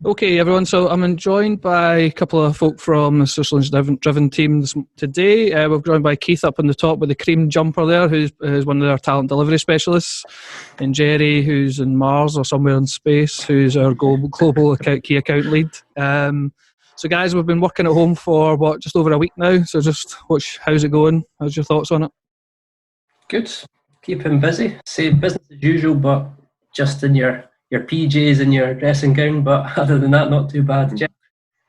Okay, everyone. So I'm joined by a couple of folk from the social driven team today. We're joined by Keith up on the top with the cream jumper there, who's one of our talent delivery specialists, and Gerry, who's in Mars or somewhere in space, who's our global key account lead. So, guys, we've been working at home for just over a week now. So, how's it going? How's your thoughts on it? Good. Keeping busy. Say business as usual, but just in your PJs and your dressing gown, but other than that, not too bad. Jeff?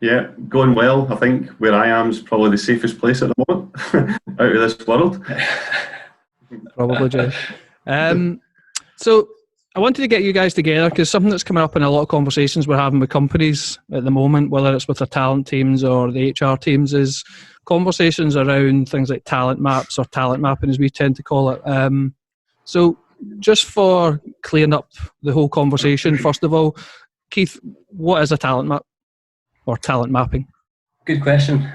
Yeah, going well. I think where I am is probably the safest place at the moment out of this world. Probably, Jeff. So I wanted to get you guys together because something that's coming up in a lot of conversations we're having with companies at the moment, whether it's with their talent teams or the HR teams, is conversations around things like talent maps or talent mapping, as we tend to call it. So just for clearing up the whole conversation, first of all, Keith, what is a talent map or talent mapping? Good question.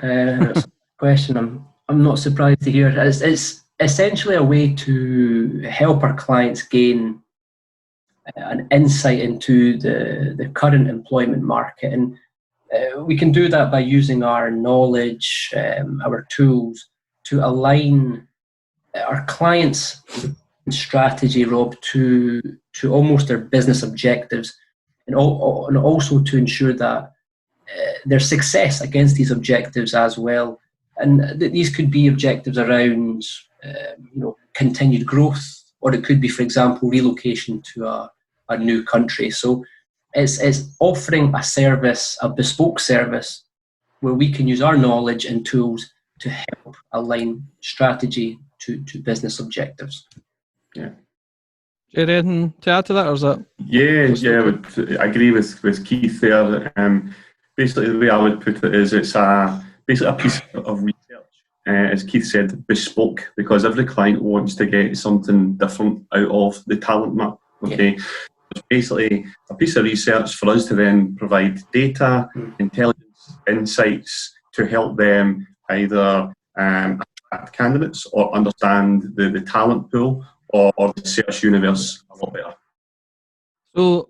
I'm not surprised to hear. It's essentially a way to help our clients gain an insight into the current employment market, and we can do that by using our knowledge, our tools, to align our clients' strategy, Rob, to almost their business objectives, and also to ensure that their success against these objectives as well. And these could be objectives around continued growth, or it could be, for example, relocation to a new country. So it's offering a service, a bespoke service, where we can use our knowledge and tools to help align strategy to business objectives. Yeah. Anything to add to that, or is that? Yeah, I would agree with Keith there. Basically, the way I would put it is it's basically a piece of research, as Keith said, bespoke, because every client wants to get something different out of the talent map. Okay, yeah. It's basically a piece of research for us to then provide data, intelligence, insights to help them either attract candidates or understand the talent pool or the search universe a lot better. So,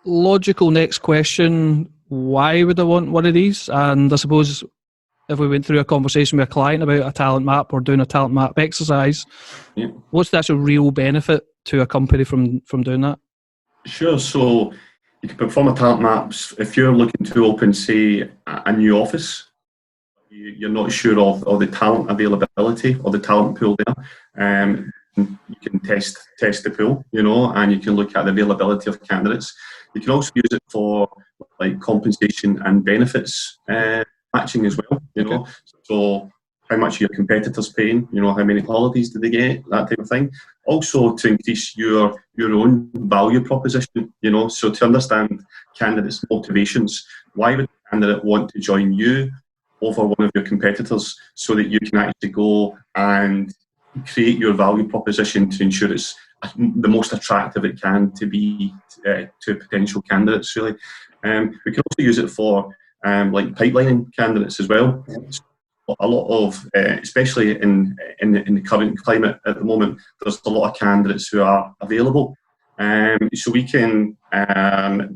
logical next question, why would I want one of these? And I suppose if we went through a conversation with a client about a talent map or doing a talent map exercise, what's the actual real benefit to a company from doing that? Sure. So you can perform a talent maps if you're looking to open, say, a new office. You're not sure of the talent availability or the talent pool there. You can test the pool, and you can look at the availability of candidates. You can also use it for like compensation and benefits matching as well, Okay. So how much are your competitors paying, how many holidays do they get, that type of thing. Also to increase your own value proposition, so to understand candidates' motivations. Why would a candidate want to join you over one of your competitors, so that you can actually go and create your value proposition to ensure it's the most attractive it can to be to potential candidates, really. We can also use it for like pipelining candidates as well. So a lot of, especially in the current climate at the moment, there's a lot of candidates who are available. So we can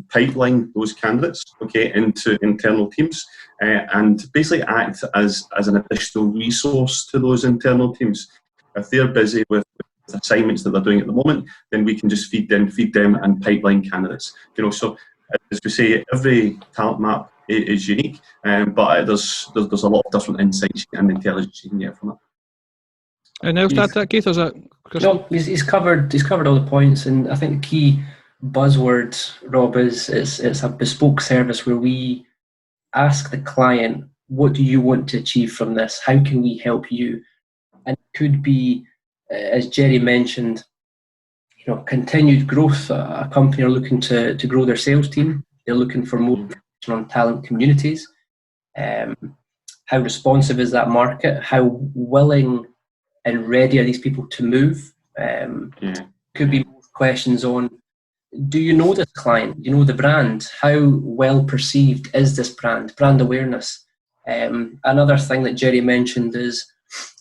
pipeline those candidates, into internal teams, and basically act as an additional resource to those internal teams. If they're busy with assignments that they're doing at the moment, then we can just feed them and pipeline candidates. So as we say, every talent map is unique, but there's a lot of different insights and intelligence you can get from it. And else to add to that, Keith? Is that Chris? No, he's covered all the points, and I think the key buzzword, Rob, is it's a bespoke service where we ask the client, what do you want to achieve from this? How can we help you? And it could be, as Gerry mentioned, continued growth. A company are looking to grow their sales team. They're looking for more on talent communities. How responsive is that market? How willing and ready are these people to move? Could be more questions on, do you know this client? You know the brand? How well perceived is this brand? Brand awareness. Another thing that Gerry mentioned is,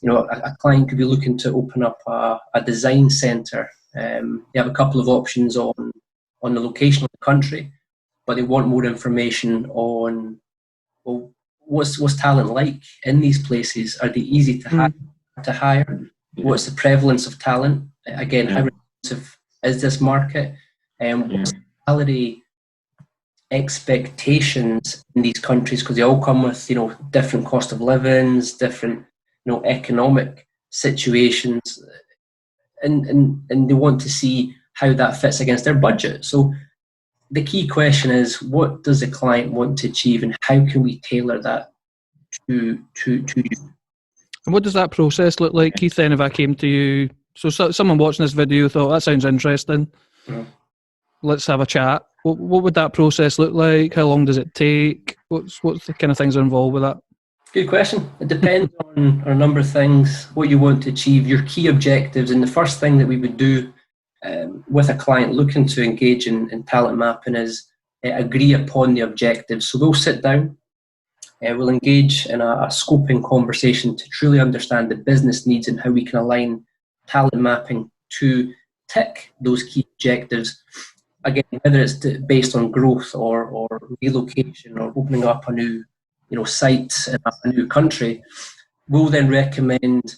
a client could be looking to open up a design centre. They have a couple of options on the location of the country. but they want more information on, well, what's talent like in these places? Are they easy to hire? What's the prevalence of talent? Again, how responsive is this market? What's the salary expectations in these countries? Because they all come with, different cost of livings, different, economic situations, and they want to see how that fits against their budget. So the key question is, what does the client want to achieve, and how can we tailor that to you? And what does that process look like, Keith, then, if I came to you? So someone watching this video thought, that sounds interesting. Let's have a chat. What would that process look like? How long does it take? What's the kind of things are involved with that? Good question. It depends on a number of things, what you want to achieve, your key objectives. And the first thing that we would do with a client looking to engage in talent mapping is agree upon the objectives. So we'll sit down, we'll engage in a scoping conversation to truly understand the business needs and how we can align talent mapping to tick those key objectives. Again, whether it's based on growth or relocation or opening up a new site in a new country, we'll then recommend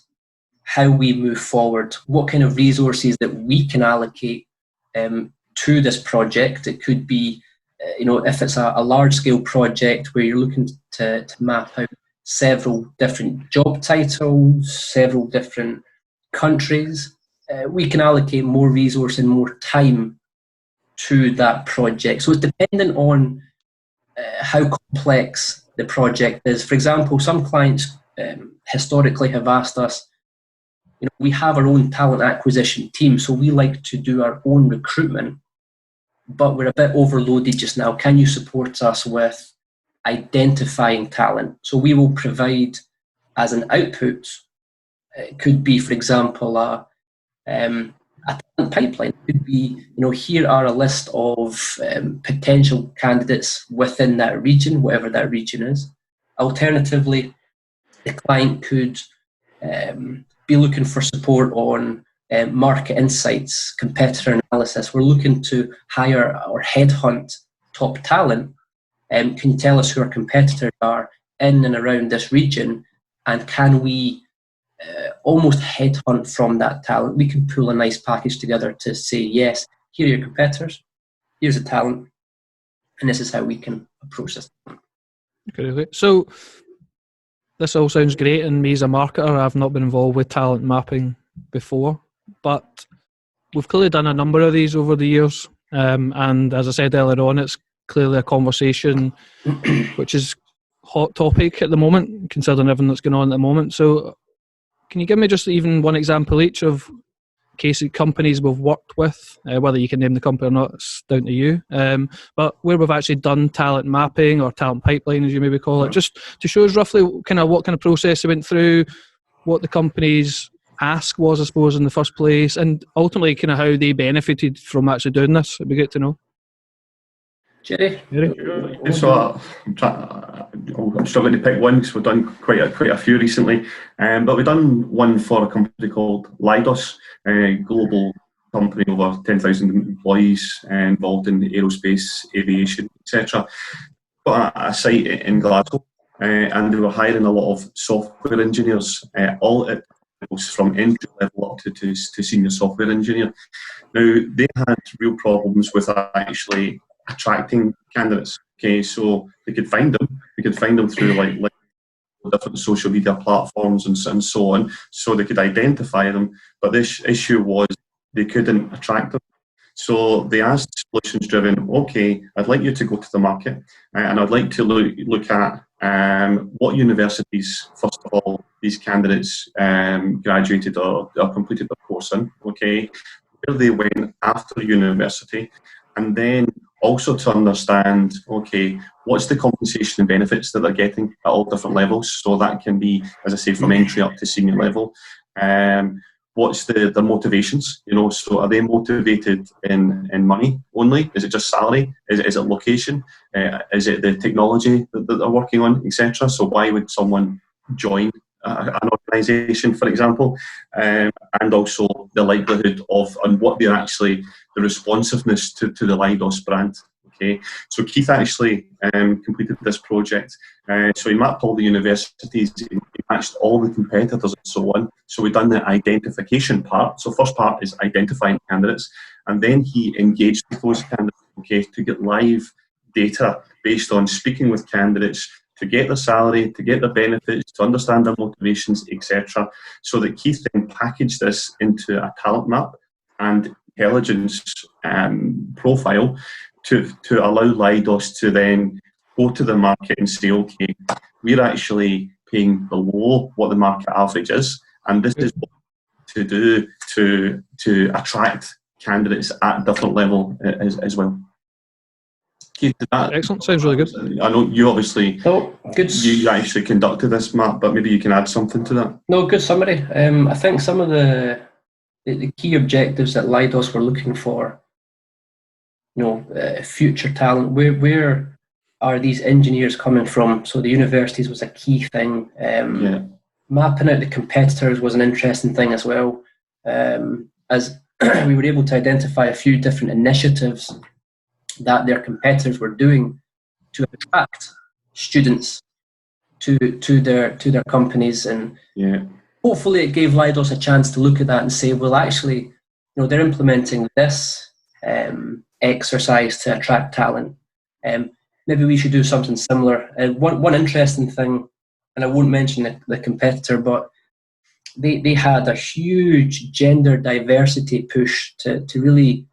how we move forward, what kind of resources that we can allocate to this project. It could be, if it's a large-scale project where you're looking to map out several different job titles, several different countries, we can allocate more resource and more time to that project. So it's dependent on how complex the project is. For example, some clients historically have asked us, we have our own talent acquisition team, so we like to do our own recruitment, but we're a bit overloaded just now. Can you support us with identifying talent? So we will provide as an output. It could be, for example, a talent pipeline. It could be, here are a list of potential candidates within that region, whatever that region is. Alternatively, the client could be looking for support on market insights, competitor analysis. We're looking to hire or headhunt top talent. Can you tell us who our competitors are in and around this region, and can we almost headhunt from that talent? We can pull a nice package together to say, yes, here are your competitors, here's the talent, and this is how we can approach this. Okay. So this all sounds great, and me as a marketer, I've not been involved with talent mapping before, but we've clearly done a number of these over the years, and as I said earlier on, it's clearly a conversation which is hot topic at the moment, considering everything that's going on at the moment. So can you give me just even one example each of cases, companies we've worked with, whether you can name the company or not, it's down to you, but where we've actually done talent mapping or talent pipeline, as you maybe call it, just to show us roughly what kind of process they went through, what the company's ask was, I suppose, in the first place, and ultimately kind of how they benefited from actually doing this. It'd be good to know. Gerry? So I'm struggling to pick one because we've done quite a few recently, but we've done one for a company called Leidos, a global company, over 10,000 employees, involved in aerospace, aviation, etc. Got a site in Glasgow, and they were hiring a lot of software engineers, all at levels from entry level up to senior software engineer. Now, they had real problems with actually attracting candidates. Okay, so they could find them. They could find them through like different social media platforms and so on. So they could identify them. But this issue was they couldn't attract them. So they asked solutions driven. Okay, I'd like you to go to the market, and I'd like to look at what universities, first of all, these candidates graduated or completed their course in. Okay, where they went after university, and then also to understand, okay, what's the compensation and benefits that they're getting at all different levels? So that can be, as I say, from entry up to senior level. What's the motivations? So are they motivated in money only? Is it just salary? Is it location? Is it the technology that they're working on, etc.? So why would someone join an organisation, for example? And also the likelihood of, and what they're actually, the responsiveness to the Leidos brand. Okay, so Keith actually completed this project. So he mapped all the universities, he matched all the competitors and so on. So we've done the identification part. So first part is identifying candidates, and then he engaged with those candidates, okay, to get live data based on speaking with candidates, to get their salary, to get their benefits, to understand their motivations, etc. So that Keith then packaged this into a talent map and intelligence profile to allow Leidos to then go to the market and say, okay, we're actually paying below what the market average is, and this is what to do to attract candidates at a different level as well. Keith, excellent, sounds really good. I know you obviously good. You actually conducted this map, but maybe you can add something to that. No, good summary. I think some of the key objectives that Leidos were looking for, future talent, where are these engineers coming from? So the universities was a key thing. Mapping out the competitors was an interesting thing as well, as we were able to identify a few different initiatives that their competitors were doing to attract students to their companies, and hopefully it gave Leidos a chance to look at that and say, well, actually, they're implementing this exercise to attract talent. Maybe we should do something similar. One interesting thing, and I won't mention the competitor, but they had a huge gender diversity push to really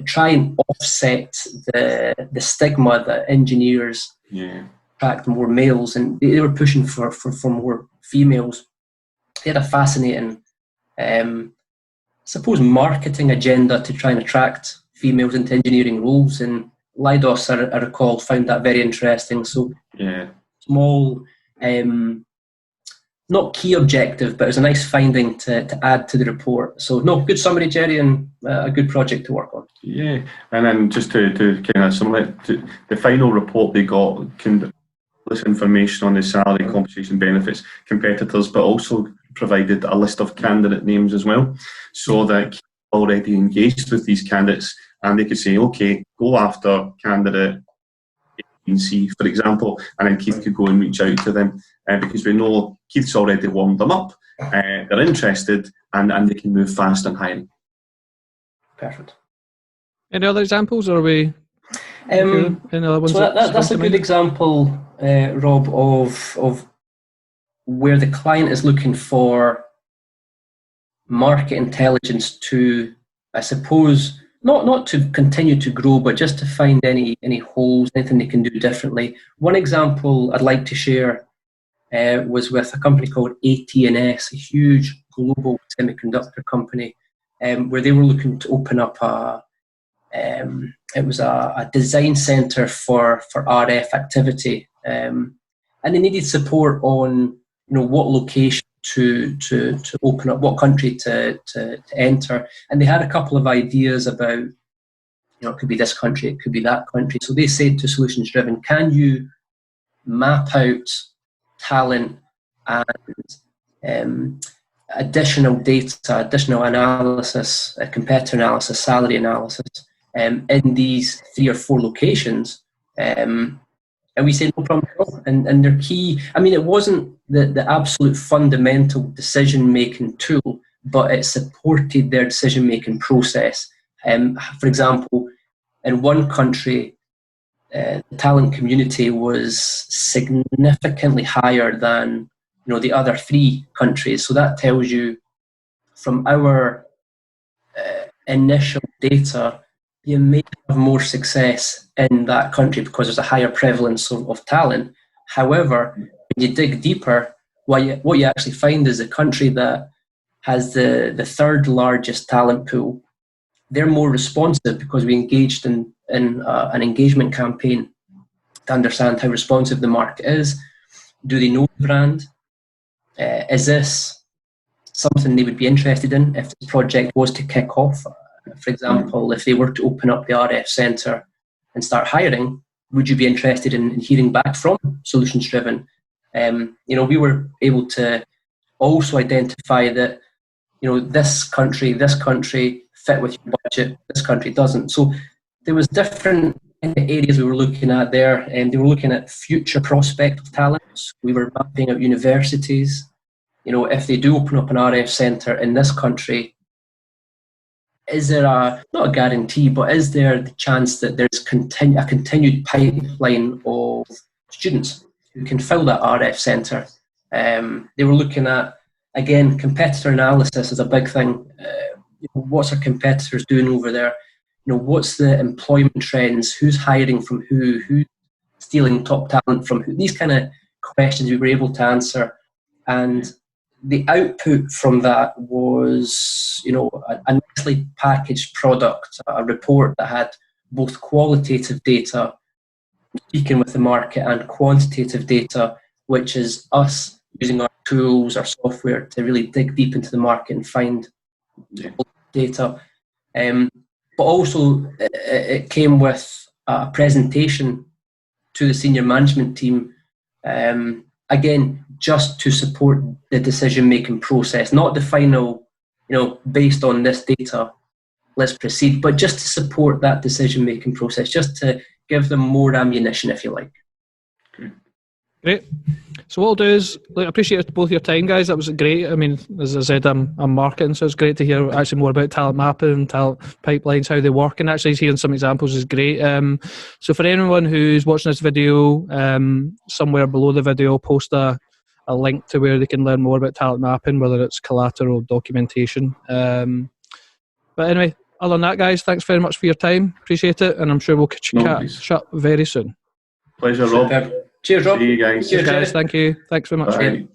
try and offset the stigma that engineers attract more males, and they were pushing for more females. They had a fascinating, marketing agenda to try and attract females into engineering roles, and Leidos, I recall, found that very interesting. So small, not key objective, but it was a nice finding to add to the report. So good summary, Gerry, and a good project to work on. Yeah, and then just to kind of summarize, the final report they got this information on the salary, compensation, benefits, competitors, but also provided a list of candidate names as well, so that already engaged with these candidates, and they could say, okay, go after candidate A, B, and C, for example, and then Keith could go and reach out to them, because we know Keith's already warmed them up, they're interested, and they can move fast in hiring. Perfect. Any other examples, or are we? Any other ones? So that's a good example, Rob, of where the client is looking for market intelligence to, I suppose, not to continue to grow, but just to find any holes, anything they can do differently. One example I'd like to share was with a company called AT&S, a huge global semiconductor company, where they were looking to open up a design center for RF activity, and they needed support on what location to open up, what country to enter, and they had a couple of ideas about, it could be this country, it could be that country. So they said to Solutions Driven, can you map out talent and additional data, additional analysis, competitor analysis, salary analysis, in these 3 or 4 locations, and we said no problem at all. And they're key. I mean, it wasn't the absolute fundamental decision-making tool, but it supported their decision-making process. For example, in one country, the talent community was significantly higher than the other 3 countries. So that tells you, from our initial data, you may have more success in that country because there's a higher prevalence of talent. However, when you dig deeper, what you actually find is the country that has the 3rd largest talent pool, they're more responsive, because we engaged in an engagement campaign to understand how responsive the market is. Do they know the brand? Is this something they would be interested in if the project was to kick off? For example, if they were to open up the RF Centre and start hiring, would you be interested in hearing back from Solutions Driven? We were able to also identify that, this country fit with your budget, this country doesn't. So there was different in the areas we were looking at there, and they were looking at future prospect of talents. We were mapping out universities. If they do open up an RF centre in this country, is there not a guarantee, but is there the chance that there's a continued pipeline of students who can fill that RF centre? They were looking at, again, competitor analysis is a big thing. What's our competitors doing over there? What's the employment trends? Who's hiring from who? Who's stealing top talent from who? These kind of questions we were able to answer. And the output from that was, a nicely packaged product, a report that had both qualitative data, speaking with the market, and quantitative data, which is us using our tools, our software to really dig deep into the market and find data. But also it came with a presentation to the senior management team, again, just to support the decision-making process, not the final, based on this data, let's proceed, but just to support that decision-making process, just to give them more ammunition, if you like. Great. So what I'll do is, I appreciate both your time, guys. That was great. I mean, as I said, I'm marketing, so it's great to hear actually more about talent mapping and talent pipelines, how they work, and actually hearing some examples is great. So for anyone who's watching this video, somewhere below the video, post a link to where they can learn more about talent mapping, whether it's collateral, documentation. But anyway, other than that, guys, thanks very much for your time. Appreciate it, and I'm sure we'll catch up very soon. Pleasure, Rob. Cheers, Rob. See you guys. Cheers, guys. Thank you. Thanks very much. Bye.